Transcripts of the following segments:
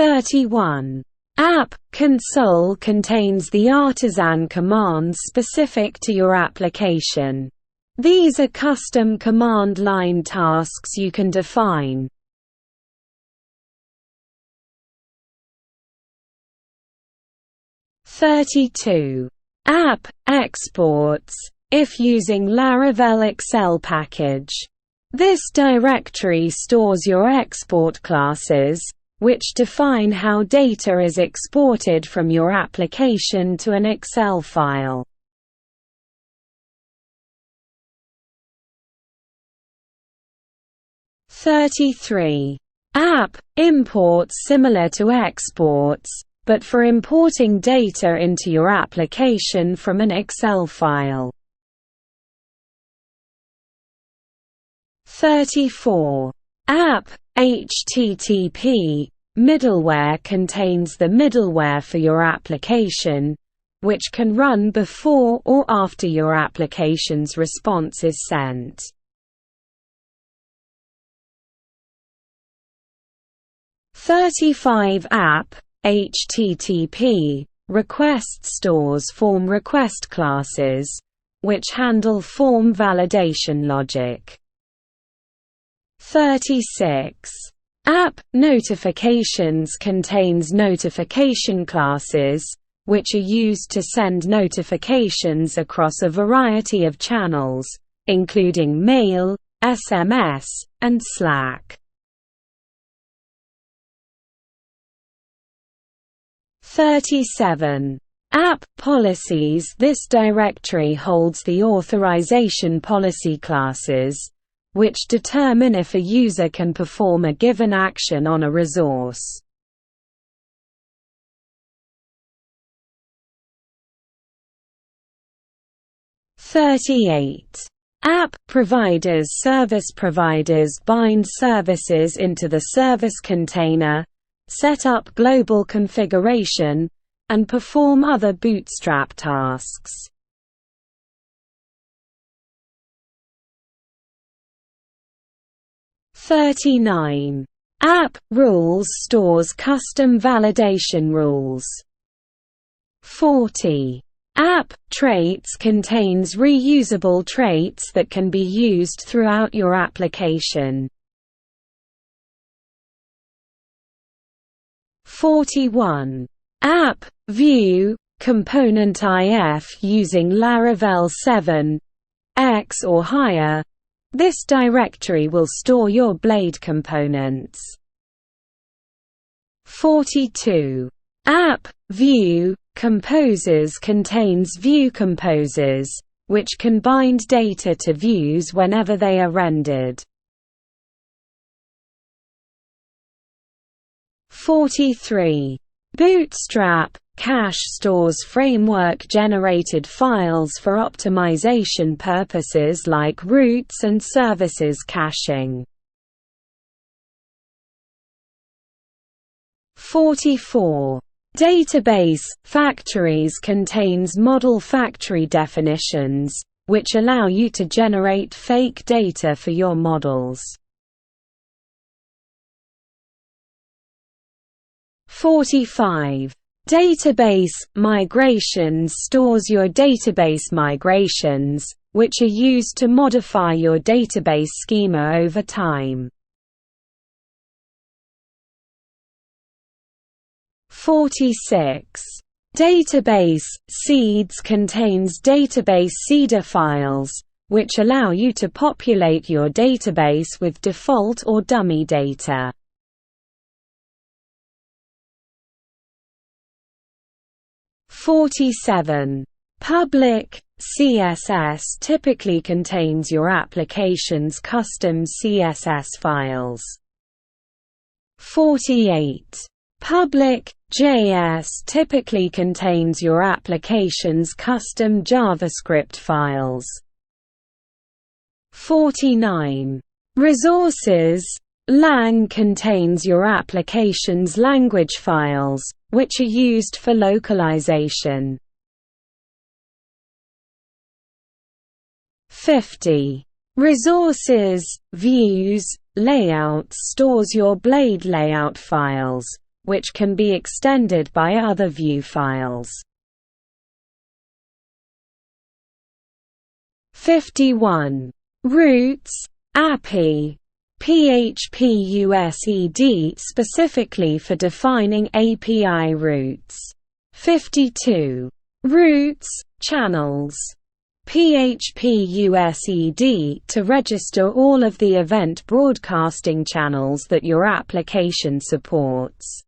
31. App console contains the artisan commands specific to your application. These are custom command line tasks you can define. 32. App exports, if using Laravel Excel package. This directory stores your export classes, which define how data is exported from your application to an Excel file. 33. App imports similar to exports, but for importing data into your application from an Excel file. 34. App HTTP middleware contains the middleware for your application, which can run before or after your application's response is sent. 35. App HTTP request stores form request classes, which handle form validation logic. 36. App notifications contains notification classes, which are used to send notifications across a variety of channels, including mail, SMS, and Slack. 37. App policies. This directory holds the authorization policy classes, which determine if a user can perform a given action on a resource. 38. App providers. Service providers bind services into the service container, set up global configuration, and perform other Bootstrap tasks. 39. App rules stores custom validation rules. 40. App traits contains reusable traits that can be used throughout your application. 41. App Vue component if using Laravel 7.x or higher. This directory will store your Blade components. 42. App Vue Composes contains Vue composers, which can bind data to views whenever they are rendered. 43. Bootstrap Cache stores framework-generated files for optimization purposes like routes and services caching. 44. Database factories contains model factory definitions, which allow you to generate fake data for your models. 45. Database migrations stores your database migrations, which are used to modify your database schema over time. 46. Database seeds contains database seeder files, which allow you to populate your database with default or dummy data. 47. Public CSS typically contains your application's custom CSS files. 48. Public JS typically contains your application's custom JavaScript files. 49. Resources Lang contains your application's language files, which are used for localization. 50. Resources Views Layouts stores your Blade layout files, which can be extended by other Vue files. 51. Routes, API, PHP-USED specifically for defining API routes. 52. Routes, channels, PHP-USED to register all of the event broadcasting channels that your application supports.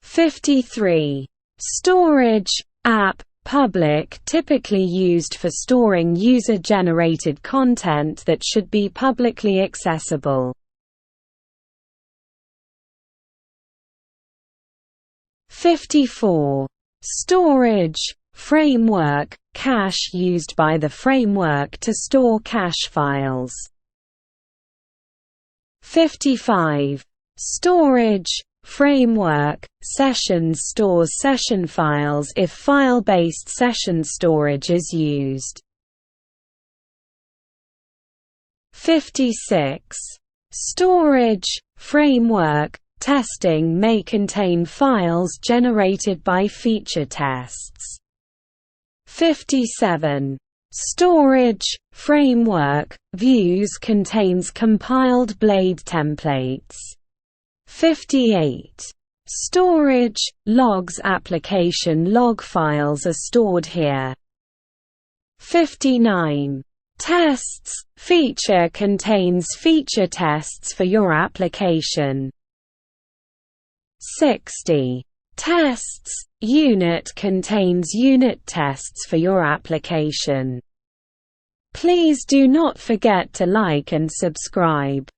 53. Storage, app, public typically used for storing user-generated content that should be publicly accessible. 54. Storage, framework, cache used by the framework to store cache files. 55. Storage, framework, sessions stores session files if file-based session storage is used. 56. Storage, framework, testing may contain files generated by feature tests. 57. Storage, framework, views contains compiled blade templates. 58. Storage, logs application log files are stored here. 59. Tests, feature contains feature tests for your application. 60. Tests, unit contains unit tests for your application. Please do not forget to like and subscribe.